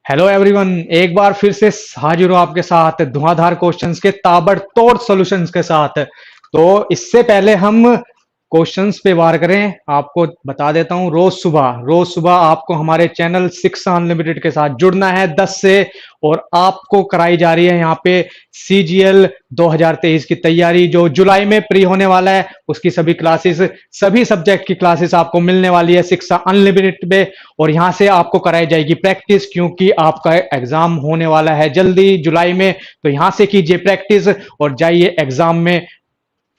Hello everyone, एक बार फिर से हाजिर हूं आपके साथ धुआंधार क्वेश्चंस के ताबड़तोड़ सॉल्यूशंस के साथ। तो इससे पहले हम क्वेश्चंस पे वार करें, आपको बता देता हूं रोज सुबह आपको हमारे चैनल शिक्षा अनलिमिटेड के साथ जुड़ना है 10 से। और आपको कराई जा रही है यहाँ पे सीजीएल 2023 की तैयारी, जो जुलाई में प्री होने वाला है। उसकी सभी क्लासेस, सभी सब्जेक्ट की क्लासेस आपको मिलने वाली है शिक्षा अनलिमिटेड पे। और यहां से आपको कराई जाएगी प्रैक्टिस, क्योंकि आपका एग्जाम होने वाला है जल्दी जुलाई में। तो यहां से कीजिए प्रैक्टिस और जाइए एग्जाम में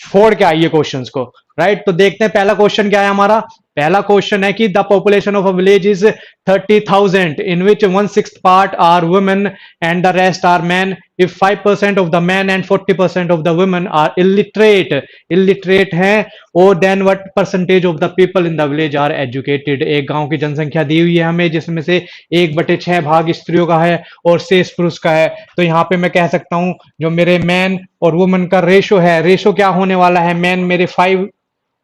फोड़ के आइए क्वेश्चंस को। राइट, तो देखते हैं पहला क्वेश्चन क्या है हमारा। पहला क्वेश्चन है कि the population of a village is 30,000 in which 1/6 part are women and the rest are man. If 5% of the man and 40% of the women are illiterate हैं, और then what percentage of the people in the village are educated. एक गांव की जनसंख्या दी हुई है हमें, जिसमें से 1/6 भाग स्त्रियों का है और शेष पुरुष का है। तो यहाँ पे मैं कह सकता हूं जो मेरे मैन और वुमेन का रेशो है, रेशो क्या होने वाला है, मैन मेरे 5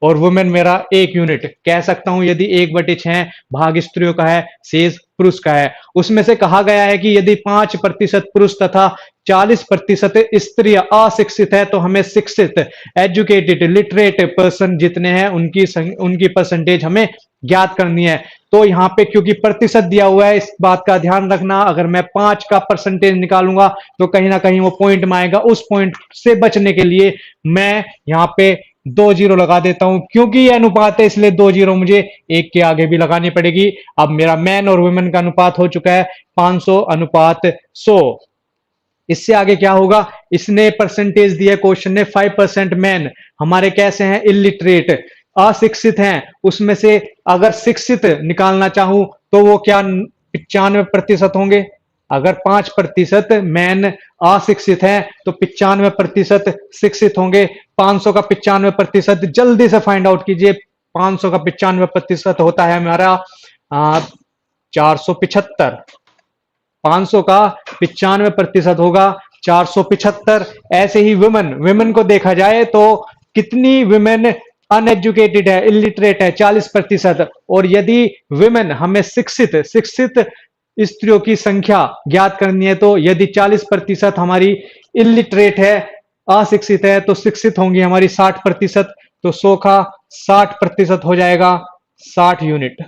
और वुमेन मेरा 1 यूनिट। कह सकता हूं यदि 1/6 भाग स्त्रियों का है, शेष पुरुष का है। उसमें से कहा गया है कि यदि 5% पुरुष तथा 40% स्त्रियां अशिक्षित है, तो हमें शिक्षित एजुकेटेड लिटरेट पर्सन जितने हैं उनकी परसेंटेज हमें ज्ञात करनी है। तो यहाँ पे क्योंकि प्रतिशत दिया हुआ है, इस बात का ध्यान रखना, अगर मैं 5 का परसेंटेज निकालूंगा तो कहीं ना कहीं वो पॉइंट में आएगा। उस पॉइंट से बचने के लिए मैं यहाँ पे 2 जीरो लगा देता हूं, क्योंकि यह अनुपात है इसलिए 2 जीरो मुझे एक के आगे भी लगानी पड़ेगी। अब मेरा मैन और वुमेन का अनुपात हो चुका है 500:100। इससे आगे क्या होगा, इसने परसेंटेज दिया क्वेश्चन ने 5% मैन हमारे कैसे हैं, इलिटरेट अशिक्षित हैं। उसमें से अगर शिक्षित निकालना चाहूं तो वो क्या 95% होंगे। अगर 5% मैन अशिक्षित हैं तो 95% शिक्षित होंगे। 500 का 95% जल्दी से फाइंड आउट कीजिए। 500 का 95% होता है हमारा 475। 500 का 95% होगा 475। ऐसे ही वुमेन को देखा जाए तो कितनी वुमेन अनएजुकेटेड है, इलिटरेट है, 40%। और यदि वुमेन हमें शिक्षित स्त्रियों की संख्या ज्ञात करनी है, तो यदि 40% हमारी इलिटरेट है, अशिक्षित है, तो शिक्षित होंगी हमारी 60%। तो 100 का 60% हो जाएगा 60 यूनिट।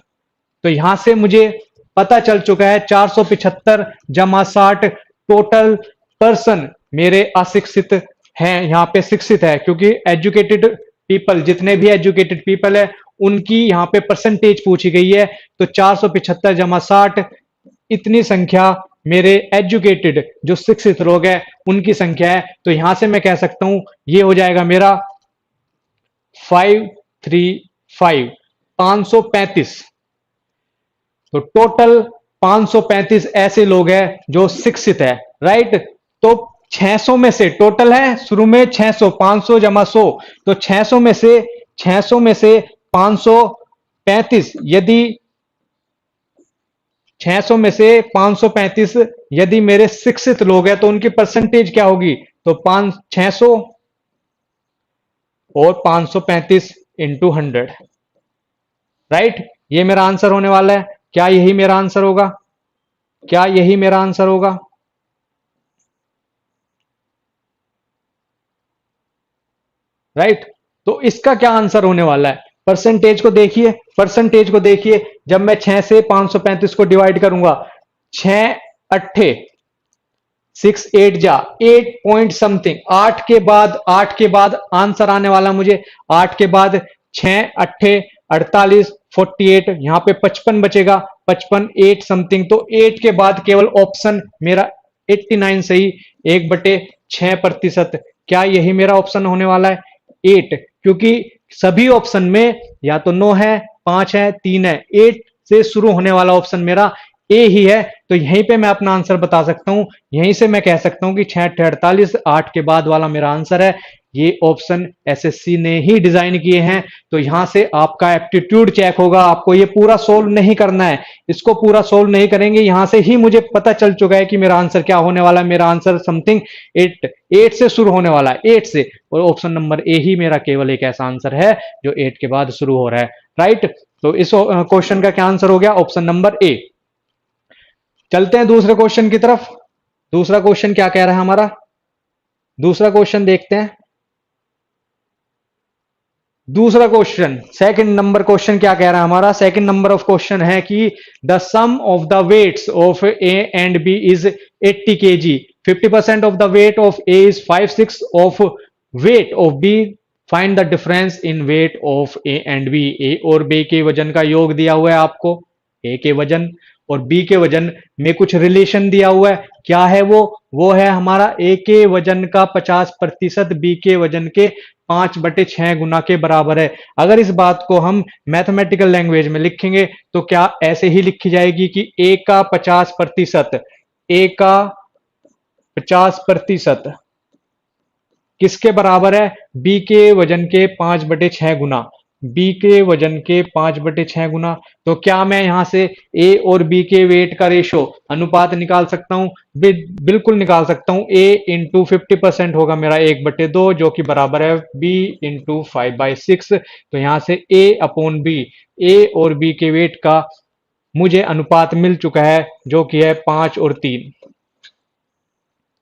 तो यहां से मुझे पता चल चुका है 475 जमा 60 टोटल पर्सन मेरे अशिक्षित हैं, यहां पे शिक्षित है, क्योंकि एजुकेटेड पीपल, जितने भी एजुकेटेड पीपल है उनकी यहां पे परसेंटेज पूछी गई है। तो 475 जमा 60, इतनी संख्या मेरे एजुकेटेड जो शिक्षित लोग हैं उनकी संख्या है। तो यहां से मैं कह सकता हूं ये हो जाएगा मेरा 535 535। तो टोटल 535 ऐसे लोग हैं जो शिक्षित है। राइट, तो 600 में से टोटल है शुरू में 600, 500 जमा 100, तो 600 में से 535 यदि 600 में से 535 यदि मेरे शिक्षित लोग हैं तो उनकी परसेंटेज क्या होगी। तो 600 और 535 इंटू 100। राइट, ये मेरा आंसर होने वाला है। क्या यही मेरा आंसर होगा, क्या यही मेरा आंसर होगा। राइट, तो इसका क्या आंसर होने वाला है, परसेंटेज को देखिए, परसेंटेज को देखिए। जब मैं 6 से 535 को डिवाइड करूंगा, 6 अट्ठे 6 8 जा 8 पॉइंट समथिंग, 8 के बाद आंसर आने वाला मुझे। 8 के बाद 6 अट्ठे 48, 48, यहां पे 55 बचेगा, 55 8 समथिंग। तो 8 के बाद केवल ऑप्शन मेरा 89 सही, 1/6%। क्या यही मेरा ऑप्शन होने वाला है 8, क्योंकि सभी ऑप्शन में या तो 9 है, 5 है, 3 है, 8 से शुरू होने वाला ऑप्शन मेरा ए ही है। तो यहीं पे मैं अपना आंसर बता सकता हूं, यहीं से मैं कह सकता हूं कि 6/48 8 के बाद वाला मेरा आंसर है। ये ऑप्शन एसएससी ने ही डिजाइन किए हैं। तो यहां से आपका एप्टीट्यूड चेक होगा, आपको ये पूरा सोल्व नहीं करना है, इसको पूरा सोल्व नहीं करेंगे। यहां से ही मुझे पता चल चुका है कि मेरा आंसर क्या होने वाला है। मेरा आंसर समथिंग 8 से शुरू होने वाला है, 8 से। और ऑप्शन नंबर ए ही मेरा केवल एक ऐसा आंसर है जो 8 के बाद शुरू हो रहा है। राइट, तो इस क्वेश्चन का क्या आंसर हो गया, ऑप्शन नंबर ए। चलते हैं दूसरे क्वेश्चन की तरफ। दूसरा क्वेश्चन क्या कह रहा है हमारा, दूसरा क्वेश्चन देखते हैं। दूसरा क्वेश्चन, सेकंड नंबर क्वेश्चन क्या कह रहा है हमारा, सेकंड नंबर ऑफ क्वेश्चन है कि the sum of the weights of A and B is 80 kg, 50% of the weight of A is 5/6 of weight of B, find the difference in weight of A and B. A और B के वजन का योग दिया हुआ है आपको, ए के वजन और बी के वजन में कुछ रिलेशन दिया हुआ है। क्या है वो है हमारा ए के वजन का 50% बी के वजन के 5/6 गुना के बराबर है। अगर इस बात को हम मैथमेटिकल लैंग्वेज में लिखेंगे तो क्या ऐसे ही लिखी जाएगी कि ए का 50%, ए का 50% किसके बराबर है, बी के वजन के 5/6 गुना, बी के वजन के 5/6 गुना। तो क्या मैं यहां से ए और बी के वेट का रेशो अनुपात निकाल सकता हूं, बिल्कुल निकाल सकता हूं। ए इंटू 50% होगा मेरा 1/2 जो कि बराबर है बी इंटू 5/6। तो यहां से ए अपॉन बी, ए और बी के वेट का मुझे अनुपात मिल चुका है जो कि है 5 और 3।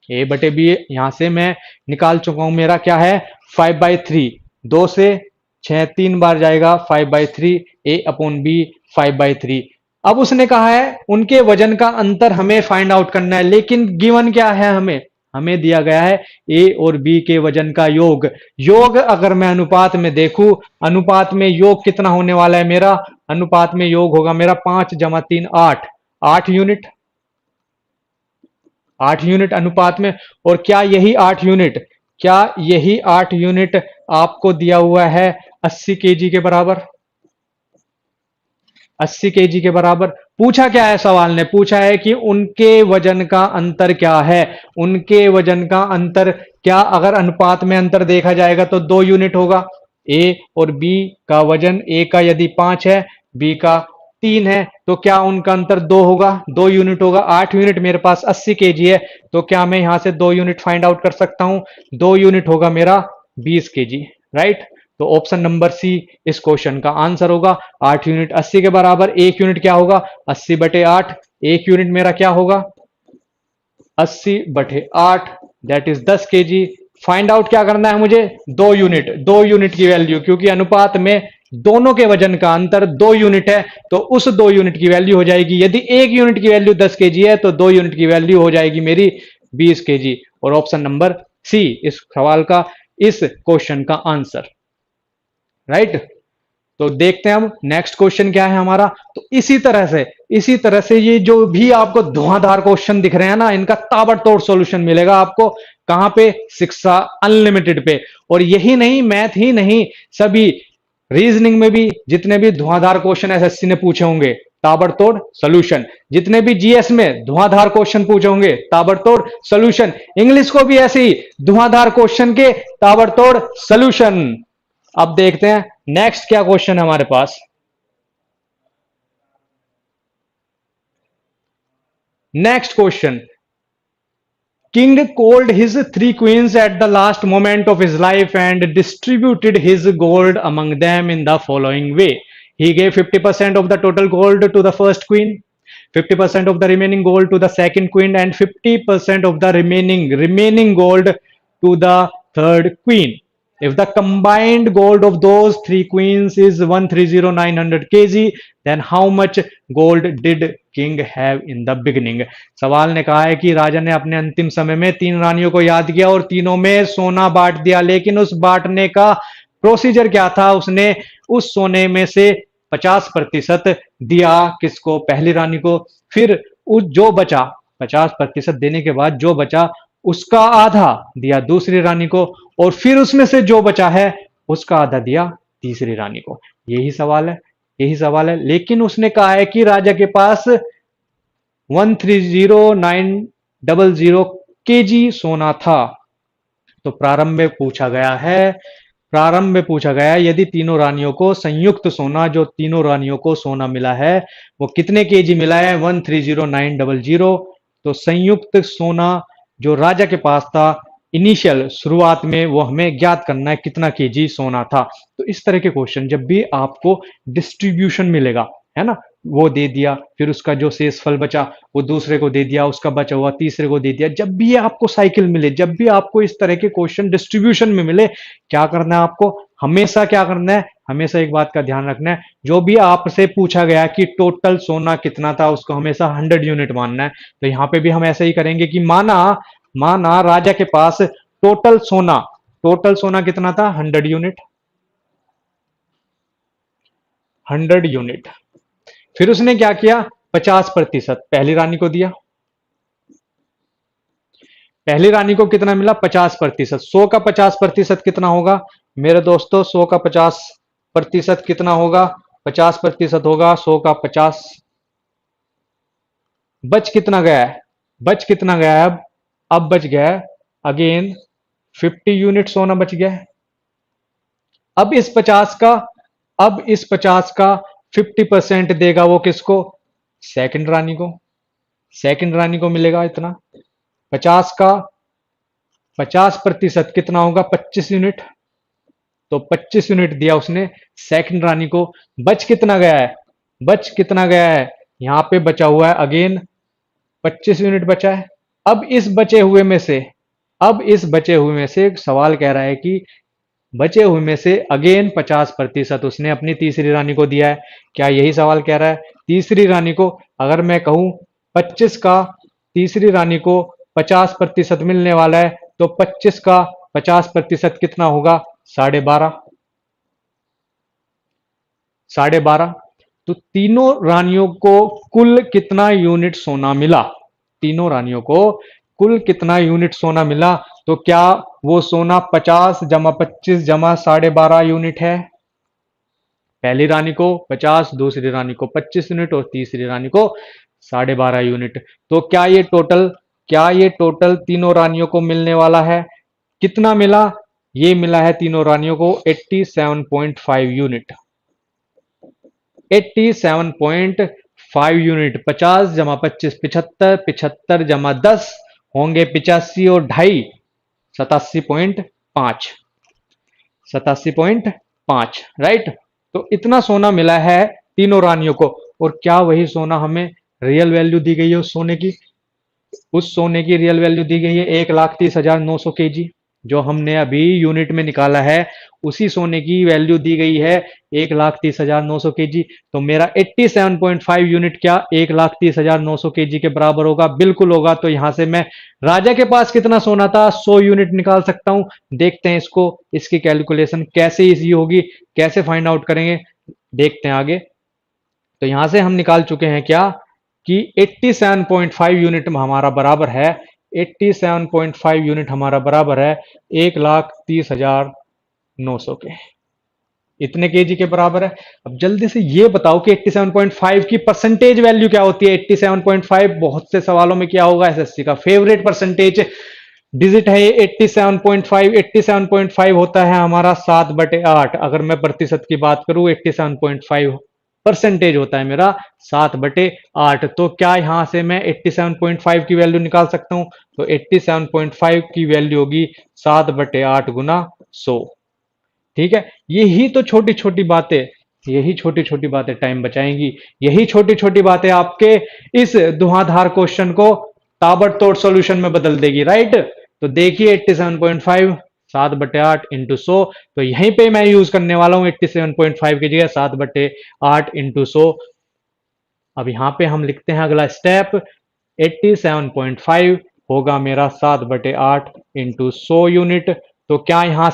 ए बटे बी यहां से मैं निकाल चुका हूं, मेरा क्या है 5/3, 2 से 6 3 बार जाएगा 5/3, ए अपॉन बी 5/3। अब उसने कहा है उनके वजन का अंतर हमें फाइंड आउट करना है, लेकिन गिवन क्या है, हमें दिया गया है ए और बी के वजन का योग। योग अगर मैं अनुपात में देखूं, अनुपात में योग कितना होने वाला है मेरा, अनुपात में योग होगा मेरा 5 + 3 8, 8 यूनिट, 8 यूनिट अनुपात में। और क्या यही 8 यूनिट, क्या यही 8 यूनिट आपको दिया हुआ है 80 केजी के बराबर, 80 केजी के बराबर। पूछा क्या है, सवाल ने पूछा है कि उनके वजन का अंतर क्या है, उनके वजन का अंतर क्या, अगर अनुपात में अंतर देखा जाएगा तो 2 यूनिट होगा। ए और बी का वजन, ए का यदि 5 है, बी का 3 है, तो क्या उनका अंतर 2 होगा, 2 यूनिट होगा। 8 यूनिट मेरे पास 80 केजी है, तो क्या मैं यहां से 2 यूनिट फाइंड आउट कर सकता हूं, 2 यूनिट होगा मेरा 20 केजी, राइट। तो ऑप्शन नंबर सी इस क्वेश्चन का आंसर होगा। 8 यूनिट 80 के बराबर, 1 यूनिट क्या होगा 80/8, 1 यूनिट मेरा क्या होगा 80/8, that is 10 KG. Find out क्या करना है मुझे, 2 यूनिट, 2 यूनिट की वैल्यू, क्योंकि अनुपात में दोनों के वजन का अंतर 2 यूनिट है, तो उस 2 यूनिट की वैल्यू हो जाएगी, यदि 1 यूनिट की वैल्यू 10 केजी है तो 2 यूनिट की वैल्यू हो जाएगी मेरी 20 केजी। और ऑप्शन नंबर सी इस सवाल का, इस क्वेश्चन का आंसर, राइट। तो देखते हैं हम नेक्स्ट क्वेश्चन क्या है हमारा। तो इसी तरह से ये जो भी आपको धुआंधार क्वेश्चन दिख रहे हैं ना, इनका ताबड़तोड़ सॉल्यूशन मिलेगा आपको कहां पे, शिक्षा अनलिमिटेड पे। और यही नहीं, मैथ ही नहीं, सभी रीजनिंग में भी जितने भी धुआंधार क्वेश्चन एसएससी ने पूछे होंगे, ताबड़तोड़ सॉल्यूशन। जितने भी जीएस में धुआंधार क्वेश्चन पूछे होंगे, ताबड़तोड़ सॉल्यूशन। इंग्लिश को भी ऐसे ही धुआंधार क्वेश्चन के ताबड़तोड़ सॉल्यूशन। अब देखते हैं नेक्स्ट क्या क्वेश्चन है हमारे पास। Next question, king called his 3 queens at the last moment of his life and distributed his gold among them in the following way. He gave 50% of the total gold to the first queen, 50% of the remaining gold to the second queen, and 50% of the remaining gold to the third queen. If the combined gold of those 3 queens is 130,900 kg, then how much gold did king have in the beginning? सवाल ने कहा है कि राजा ने अपने अंतिम समय में 3 रानियों को याद किया और तीनों में सोना बांट दिया, लेकिन उस बांटने का प्रोसीजर क्या था, उसने उस सोने में से 50% दिया किसको, पहली रानी को, फिर उस जो बचा 50% देने के बाद जो बचा उसका आधा दिया दूसरी रानी को, और फिर उसमें से जो बचा है उसका आधा दिया तीसरी रानी को। यही सवाल है, यही सवाल है। लेकिन उसने कहा है कि राजा के पास 130,900 केजी सोना था। तो प्रारंभ में पूछा गया है, प्रारंभ में पूछा गया है यदि तीनों रानियों को संयुक्त सोना, जो तीनों रानियों को सोना मिला है वो कितने केजी मिला है, 130,900। तो संयुक्त सोना जो राजा के पास था इनिशियल शुरुआत में, वो हमें ज्ञात करना है कितना केजी सोना था। तो इस तरह के क्वेश्चन जब भी आपको डिस्ट्रीब्यूशन मिलेगा, है ना, वो दे दिया, फिर उसका जो शेष फल बचा वो दूसरे को दे दिया, उसका बचा हुआ तीसरे को दे दिया। जब भी आपको साइकिल मिले, जब भी आपको इस तरह के क्वेश्चन डिस्ट्रीब्यूशन में मिले, क्या करना है आपको? हमेशा क्या करना है? हमेशा एक बात का ध्यान रखना है, जो भी आपसे पूछा गया कि टोटल सोना कितना था, उसको हमेशा 100 यूनिट मानना है। तो यहां पे भी हम ऐसे ही करेंगे कि माना माना राजा के पास टोटल सोना कितना था? 100 यूनिट, 100 यूनिट। फिर उसने क्या किया? 50% पहली रानी को दिया। पहली रानी को कितना मिला? 50%। 100 का 50% कितना होगा मेरे दोस्तों? 100 का 50% कितना होगा? 50% होगा 100 का 50। बच कितना गया है? बच कितना गया है अब बच गया है अगेन 50 यूनिट सोना बच गया है। अब इस 50 का अब इस 50 का 50% देगा वो किसको? सेकंड रानी को। सेकंड रानी को मिलेगा इतना। 50 का 50% कितना होगा? 25 यूनिट। तो 25 यूनिट दिया उसने सेकंड रानी को। बच कितना गया है? बच कितना गया है? यहां पे बचा हुआ है अगेन 25 यूनिट बचा है। अब इस बचे हुए में से अब इस बचे हुए में से एक सवाल कह रहा है कि बचे हुए में से अगेन 50% उसने अपनी तीसरी रानी को दिया है। क्या यही सवाल कह रहा है? तीसरी रानी को अगर मैं कहूं 25 का तीसरी रानी को 50% मिलने वाला है, तो 25 का 50% कितना होगा? 12.5। 12.5। तो तीनों रानियों को कुल कितना यूनिट सोना मिला? तीनों रानियों को कुल कितना यूनिट सोना मिला? तो क्या वो सोना 50 जमा 25 जमा 12.5 यूनिट है? पहली रानी को 50, दूसरी रानी को 25 यूनिट और तीसरी रानी को 12.5 यूनिट। तो क्या ये टोटल तीनों रानियों को मिलने वाला है? कितना मिला? ये मिला है तीनों रानियों को 87.5 यूनिट। 87.5 यूनिट। 50 जमा 25 75, 75 जमा 10 होंगे 85 और ढाई 87.5। 87.5 राइट। तो इतना सोना मिला है तीनों रानियों को। और क्या वही सोना हमें रियल वैल्यू दी गई है उस सोने की? उस सोने की रियल वैल्यू दी गई है 1,30,900 केजी। जो हमने अभी यूनिट में निकाला है उसी सोने की वैल्यू दी गई है 1,30,900 केजी। तो मेरा 87.5 यूनिट क्या 1,30,900 केजी के बराबर होगा? बिल्कुल होगा। तो यहां से मैं राजा के पास कितना सोना था 100 यूनिट निकाल सकता हूं। देखते हैं इसको, इसकी कैलकुलेशन कैसे इजी होगी, कैसे फाइंड आउट करेंगे, देखते हैं आगे। तो यहां से हम निकाल चुके हैं क्या कि 87.5 यूनिट हमारा बराबर है 87.5 यूनिट हमारा बराबर है 1,30,900 के। इतने केजी के बराबर है। अब जल्दी से ये बताओ कि 87.5 की परसेंटेज वैल्यू क्या होती है? 87.5 बहुत से सवालों में क्या होगा? एसएससी का फेवरेट परसेंटेज डिजिट है ये 87.5। 87.5 होता है हमारा 7/8। अगर मैं प्रतिशत की बात करूं 87.5 परसेंटेज होता है मेरा 7/8। तो क्या यहां से मैं 87.5 की वैल्यू निकाल सकता हूं? तो 87.5 की वैल्यू होगी 7/8 गुना 100। ठीक है। यही छोटी छोटी बातें टाइम बचाएंगी। यही छोटी छोटी बातें आपके इस धुआंधार क्वेश्चन को ताबड़तोड़ सॉल्यूशन में बदल देगी। राइट। तो देखिए 87.5 7/8 इंटू 100। तो यहीं पे मैं यूज करने वाला हूं 87.5 की जगह 7/8 इंटू 100। अब यहां पे हम लिखते हैं अगला स्टेप 87.5 होगा मेरा 7/8 इंटू 100 यूनिट। तो क्या यहां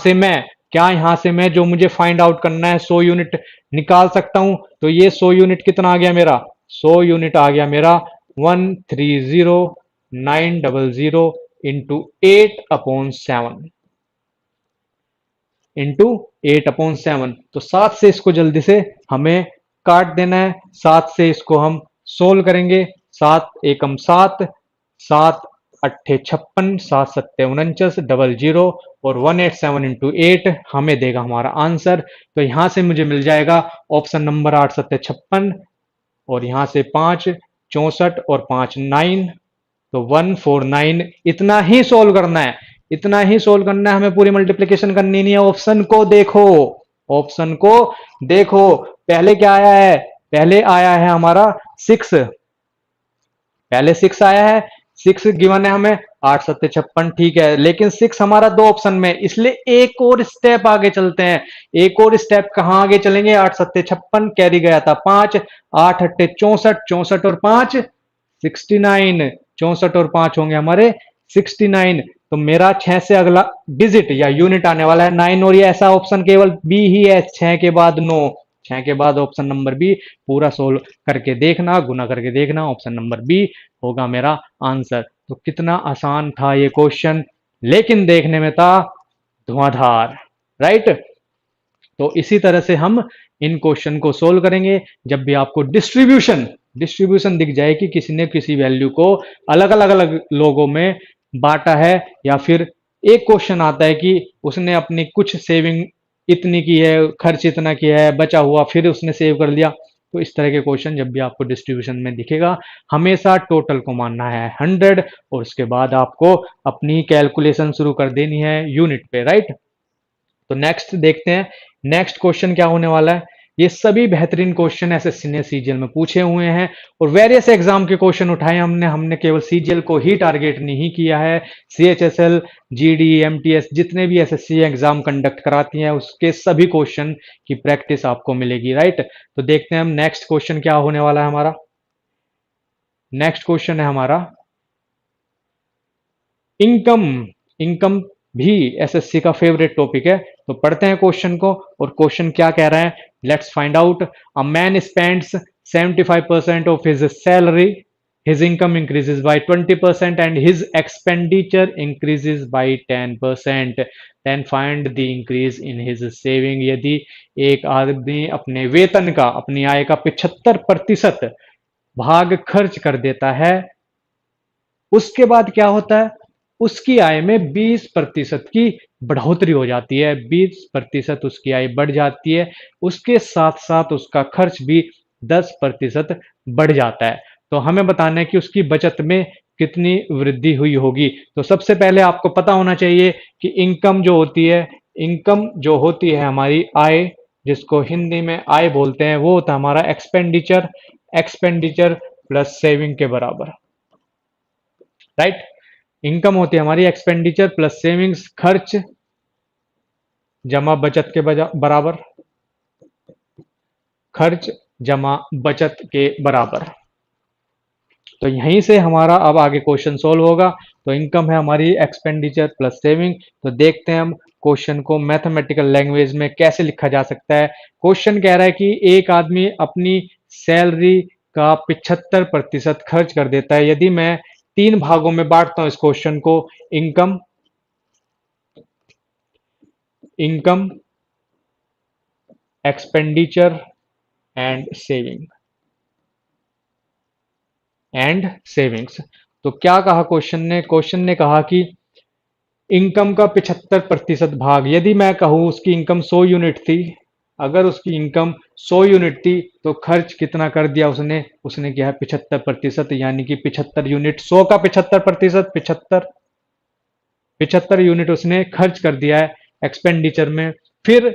से मैं जो मुझे फाइंड आउट करना है 100 यूनिट निकाल सकता हूं? तो ये 100 यूनिट कितना आ गया मेरा? 100 यूनिट आ गया मेरा 130,900 इंटू 8/7 इंटू 8/7। तो 7 से इसको जल्दी से हमें काट देना है। 7 से इसको हम सोल्व करेंगे। 7 एकम 7, 7 अट्ठे 56, 7 सत्ते 49, डबल जीरो और 187 इंटू 8 हमें देगा हमारा आंसर। तो यहां से मुझे मिल जाएगा ऑप्शन नंबर 8 सत्ते 56 और यहां से 5 64 और 5 9। तो 149। इतना ही सोल्व करना है, इतना ही सोल्व करना है, हमें पूरी मल्टीप्लीकेशन करनी नहीं है। ऑप्शन को देखो, ऑप्शन को देखो। पहले क्या आया है? पहले आया है हमारा 6, पहले 6 आया है, 6 गिवन है हमें, 8 7 56, ठीक है, लेकिन 6 हमारा दो ऑप्शन में, इसलिए एक और स्टेप आगे चलते हैं। एक और स्टेप कहां आगे चलेंगे? 8 7 56 कैरी गया था 5, 8 8 64, 64 और 5 69, 64 और 5 होंगे हमारे 69। तो मेरा 6 से अगला डिजिट या यूनिट आने वाला है 9, और ये ऐसा ऑप्शन केवल बी ही है, 6 के बाद 9, 6 के बाद ऑप्शन नंबर बी। पूरा सोल्व करके देखना, गुना करके देखना, ऑप्शन नंबर बी होगा मेरा आंसर। तो कितना आसान था ये क्वेश्चन, लेकिन देखने में था धुआंधार, राइट। तो इसी तरह से हम इन क्वेश्चन को सोल्व करेंगे। जब भी आपको डिस्ट्रीब्यूशन डिस्ट्रीब्यूशन दिख जाए कि किसी ने किसी वैल्यू को अलग अलग अलग लोगों में बांटा है, या फिर एक क्वेश्चन आता है कि उसने अपनी कुछ सेविंग इतनी की है, खर्च इतना किया है, बचा हुआ फिर उसने सेव कर लिया। तो इस तरह के क्वेश्चन जब भी आपको डिस्ट्रीब्यूशन में दिखेगा, हमेशा टोटल को मानना है 100, और उसके बाद आपको अपनी कैलकुलेशन शुरू कर देनी है यूनिट पे, राइट। तो नेक्स्ट देखते हैं, नेक्स्ट क्वेश्चन क्या होने वाला है। ये सभी बेहतरीन क्वेश्चन एसएससी ने सीजीएल में पूछे हुए हैं, और वेरियस एग्जाम के क्वेश्चन उठाए हमने हमने केवल सीजीएल को ही टारगेट नहीं किया है। सीएचएसएल, जीडी, एमटीएस, जितने भी एसएससी एग्जाम कंडक्ट कराती हैं उसके सभी क्वेश्चन की प्रैक्टिस आपको मिलेगी, राइट। तो देखते हैं हम नेक्स्ट क्वेश्चन क्या होने वाला है हमारा। नेक्स्ट क्वेश्चन है हमारा इनकम। इनकम भी एसएससी का फेवरेट टॉपिक है। तो पढ़ते हैं क्वेश्चन को, और क्वेश्चन क्या कह रहा है, let's find out. A man spends 75% of his salary, his income increases by 20% and his expenditure increases by 10%, then find the increase in his saving। यदि एक आदमी अपने वेतन का, अपनी आय का 75% भाग खर्च कर देता है, उसके बाद क्या होता है, उसकी आय में 20% की बढ़ोतरी हो जाती है, 20% उसकी आय बढ़ जाती है, उसके साथ साथ उसका खर्च भी 10% बढ़ जाता है। तो हमें बताना है कि उसकी बचत में कितनी वृद्धि हुई होगी। तो सबसे पहले आपको पता होना चाहिए कि इनकम जो होती है, इनकम जो होती है हमारी आय, जिसको हिंदी में आय बोलते हैं, वो होता है हमारा एक्सपेंडिचर, एक्सपेंडिचर प्लस सेविंग के बराबर, राइट। इनकम होती है हमारी एक्सपेंडिचर प्लस सेविंग्स, खर्च जमा बचत के बराबर, खर्च जमा बचत के बराबर। तो यहीं से हमारा अब आगे क्वेश्चन सॉल्व होगा। तो इनकम है हमारी एक्सपेंडिचर प्लस सेविंग। तो देखते हैं हम क्वेश्चन को मैथमेटिकल लैंग्वेज में कैसे लिखा जा सकता है। क्वेश्चन कह रहा है कि एक आदमी अपनी सैलरी का 75% खर्च कर देता है। यदि मैं 3 भागों में बांटता हूं इस क्वेश्चन को, income, income, expenditure and saving, and savings. तो क्या कहा क्वेश्चन ने? क्वेश्चन ने कहा कि इनकम का 75% भाग, यदि मैं कहूं उसकी इनकम 100 यूनिट थी, अगर उसकी इनकम 100 यूनिट थी तो खर्च कितना कर दिया उसने? उसने किया है 75%, यानी कि 75 यूनिट, 100 का 75%, 75 यूनिट उसने खर्च कर दिया है एक्सपेंडिचर में। फिर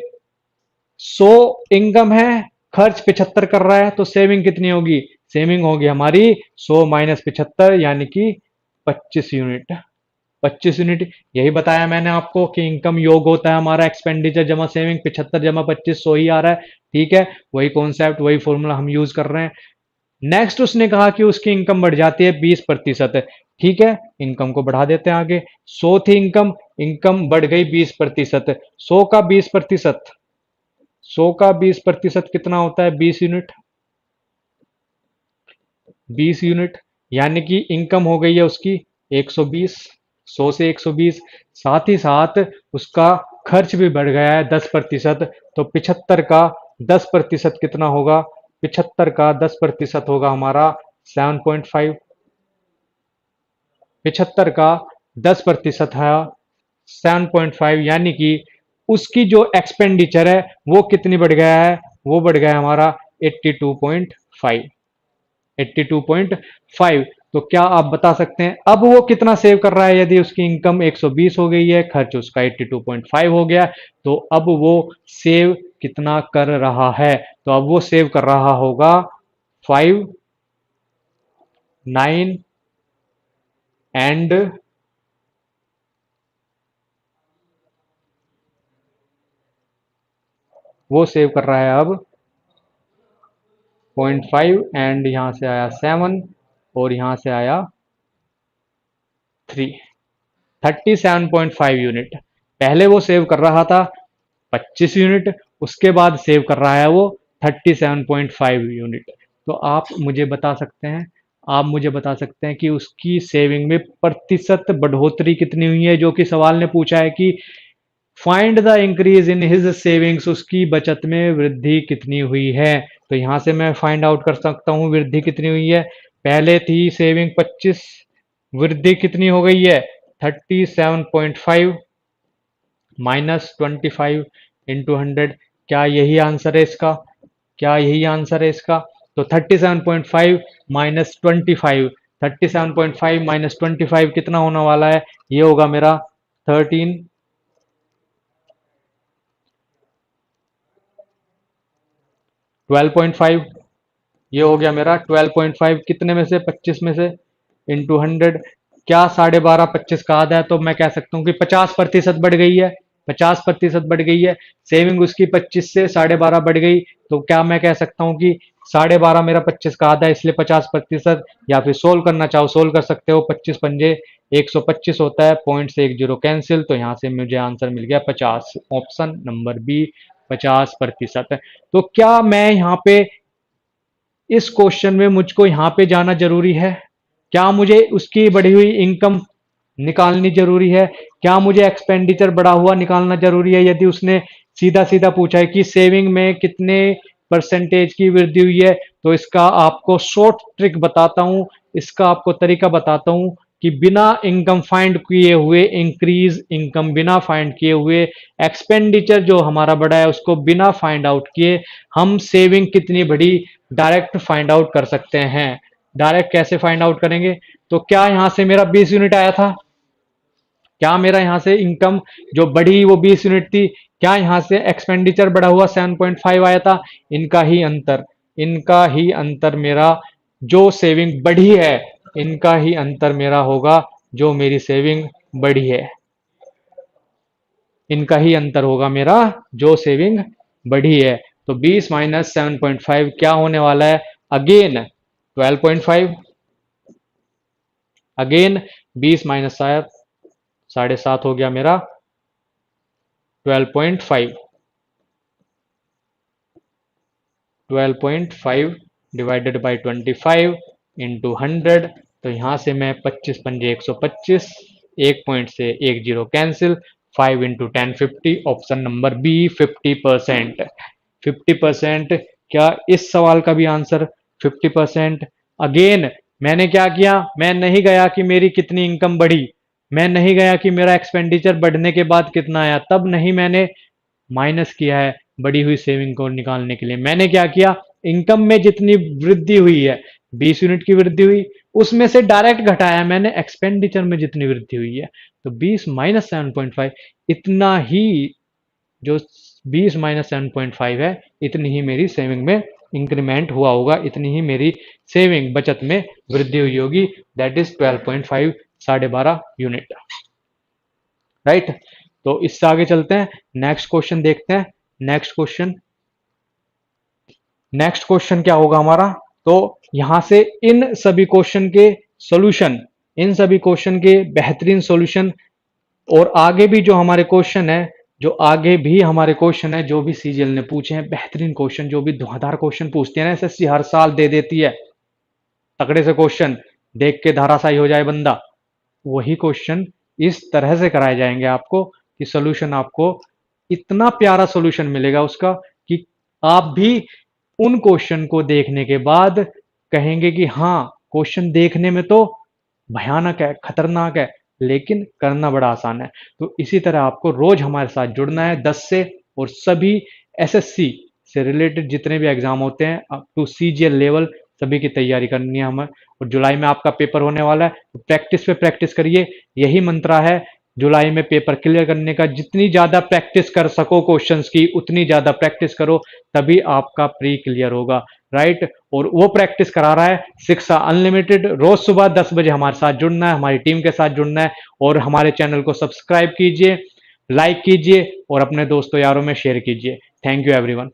100 इनकम है, खर्च 75 कर रहा है, तो सेविंग कितनी होगी? सेविंग होगी हमारी 100 माइनस 75, यानी कि 25 यूनिट। 25 यूनिट, यही बताया मैंने आपको कि इनकम योग होता है हमारा एक्सपेंडिचर जमा सेविंग, 75 जमा 25 100 ही आ रहा है, ठीक है। वही कॉन्सेप्ट, वही फॉर्मूला हम यूज कर रहे हैं। नेक्स्ट उसने कहा कि उसकी इनकम बढ़ जाती है 20%, ठीक है, इनकम को बढ़ा देते हैं आगे। 100 थी इनकम, इनकम बढ़ गई 20%, 100 का 20%, 100 का 20% कितना होता है? 20 यूनिट, 20 यूनिट, यानी कि इनकम हो गई है उसकी 120, 100 से 120, साथ ही साथ उसका खर्च भी बढ़ गया है 10%। तो 75 का 10% कितना होगा? 75 का 10% होगा हमारा 7.5। 75 का 10% है 7.5, यानी कि उसकी जो एक्सपेंडिचर है वो कितनी बढ़ गया है? वो बढ़ गया है हमारा 82.5, 82.5। तो क्या आप बता सकते हैं अब वो कितना सेव कर रहा है? यदि उसकी इनकम 120 हो गई है, खर्च उसका 82.5 हो गया, तो अब वो सेव कितना कर रहा है, तो अब वो सेव कर रहा होगा 5, 9 एंड वो सेव कर रहा है अब 0.5 एंड यहां से आया 7 और यहां से आया 3, 37.5 यूनिट। पहले वो सेव कर रहा था 25 यूनिट, उसके बाद सेव कर रहा है वो 37.5 यूनिट। तो आप मुझे बता सकते हैं कि उसकी सेविंग में प्रतिशत बढ़ोतरी कितनी हुई है, जो कि सवाल ने पूछा है कि find the increase in his savings, उसकी बचत में वृद्धि कितनी हुई है। तो यहां से मैं फाइंड आउट कर सकता हूं वृद्धि कितनी हुई है। पहले थी सेविंग 25, वृद्धि कितनी हो गई है 37.5 माइनस 25 इंटू 100। क्या यही आंसर है इसका? क्या यही आंसर है इसका? तो 37.5 माइनस 25, 37.5 माइनस 25 कितना होने वाला है? ये होगा मेरा 13, 12.5। ये हो गया मेरा 12.5, कितने में से? 25 में से, इंटू 100। क्या 12.5 25 का आधा है, तो मैं कह सकता हूँ कि 50% बढ़ गई है। 50% बढ़ गई है। सेविंग उसकी 25 से 12.5 बढ़ गई, तो क्या मैं कह सकता हूँ कि 12.5 मेरा 25 का आधा है, इसलिए 50%। या फिर सोल्व करना चाहो सोल्व कर सकते हो, 25 पंजे 125 होता है, पॉइंट से 1 जीरो कैंसिल, तो यहाँ से मुझे आंसर मिल गया 50, ऑप्शन नंबर बी 50%। तो क्या मैं यहाँ पे इस क्वेश्चन में मुझको यहाँ पे जाना जरूरी है? क्या मुझे उसकी बढ़ी हुई इनकम निकालनी जरूरी है? क्या मुझे एक्सपेंडिचर बढ़ा हुआ निकालना जरूरी है? यदि उसने सीधा सीधा पूछा है कि सेविंग में कितने परसेंटेज की वृद्धि हुई है, तो इसका आपको शॉर्ट ट्रिक बताता हूं, इसका आपको तरीका बताता हूं कि बिना इनकम फाइंड किए हुए, इंक्रीज इनकम बिना फाइंड किए हुए, एक्सपेंडिचर जो हमारा बढ़ा है उसको बिना फाइंड आउट किए, हम सेविंग कितनी बढ़ी डायरेक्ट फाइंड आउट कर सकते हैं। डायरेक्ट कैसे फाइंड आउट करेंगे? तो क्या यहां से मेरा 20 यूनिट आया था? क्या मेरा यहां से इनकम जो बढ़ी वो 20 यूनिट थी? क्या यहां से एक्सपेंडिचर बढ़ा हुआ 7.5 आया था? इनका ही अंतर मेरा, जो सेविंग बढ़ी है इनका ही अंतर मेरा होगा, जो मेरी सेविंग बढ़ी है इनका ही अंतर होगा मेरा, जो सेविंग बढ़ी है। तो 20 माइनस 7.5 क्या होने वाला है? अगेन 12.5, अगेन 20 माइनस 7.5 हो गया मेरा 12.5, 12.5 डिवाइडेड बाई 25 इंटू 100। तो यहां से मैं 25 पंजे 125, एक पॉइंट से 1 zero cancel, 5 into 10 50, option number B 50%। 50%। क्या इस सवाल का भी आंसर 50%? अगेन मैंने क्या किया, मैं नहीं गया कि मेरी कितनी इनकम बढ़ी, मैं नहीं गया कि मेरा एक्सपेंडिचर बढ़ने के बाद कितना आया, तब नहीं मैंने माइनस किया है बढ़ी हुई सेविंग को निकालने के लिए। मैंने क्या किया, इनकम में जितनी वृद्धि हुई है, 20 यूनिट की वृद्धि हुई, उसमें से डायरेक्ट घटाया मैंने एक्सपेंडिचर में जितनी वृद्धि हुई है। तो 20 माइनस 7.5, इतना ही, जो 20 माइनस 7.5 है, इतनी ही मेरी सेविंग में इंक्रीमेंट हुआ होगा, इतनी ही मेरी सेविंग बचत में वृद्धि हुई होगी, दैट इज 12.5, 12.5 यूनिट। राइट। तो इससे आगे चलते हैं, नेक्स्ट क्वेश्चन देखते हैं। नेक्स्ट क्वेश्चन, नेक्स्ट क्वेश्चन क्या होगा हमारा? तो यहां से इन सभी क्वेश्चन के सॉल्यूशन, इन सभी क्वेश्चन के बेहतरीन सॉल्यूशन, और आगे भी जो हमारे क्वेश्चन है, जो आगे भी हमारे क्वेश्चन है, जो भी सीजीएल ने पूछे हैं बेहतरीन क्वेश्चन, जो भी धुआंधार क्वेश्चन पूछते हैं ना, एसएससी हर साल दे देती है तगड़े से क्वेश्चन, देख के धाराशायी हो जाए बंदा, वही क्वेश्चन इस तरह से कराए जाएंगे आपको कि सोल्यूशन आपको इतना प्यारा सोल्यूशन मिलेगा उसका कि आप भी उन क्वेश्चन को देखने के बाद कहेंगे कि हाँ, क्वेश्चन देखने में तो भयानक है, खतरनाक है, लेकिन करना बड़ा आसान है। तो इसी तरह आपको रोज हमारे साथ जुड़ना है 10 से, और सभी एसएससी से रिलेटेड जितने भी एग्जाम होते हैं अप टू सीजीएल लेवल, सभी की तैयारी करनी है हमें। और जुलाई में आपका पेपर होने वाला है, तो प्रैक्टिस पे प्रैक्टिस करिए, यही मंत्रा है, जुलाई में पेपर क्लियर करने का। जितनी ज्यादा प्रैक्टिस कर सको क्वेश्चंस की उतनी ज्यादा प्रैक्टिस करो, तभी आपका प्री क्लियर होगा, राइट। और वो प्रैक्टिस करा रहा है शिक्षा अनलिमिटेड। रोज सुबह 10 बजे हमारे साथ जुड़ना है, हमारी टीम के साथ जुड़ना है, और हमारे चैनल को सब्सक्राइब कीजिए, लाइक कीजिए और अपने दोस्तों यारों में शेयर कीजिए। Thank you everyone.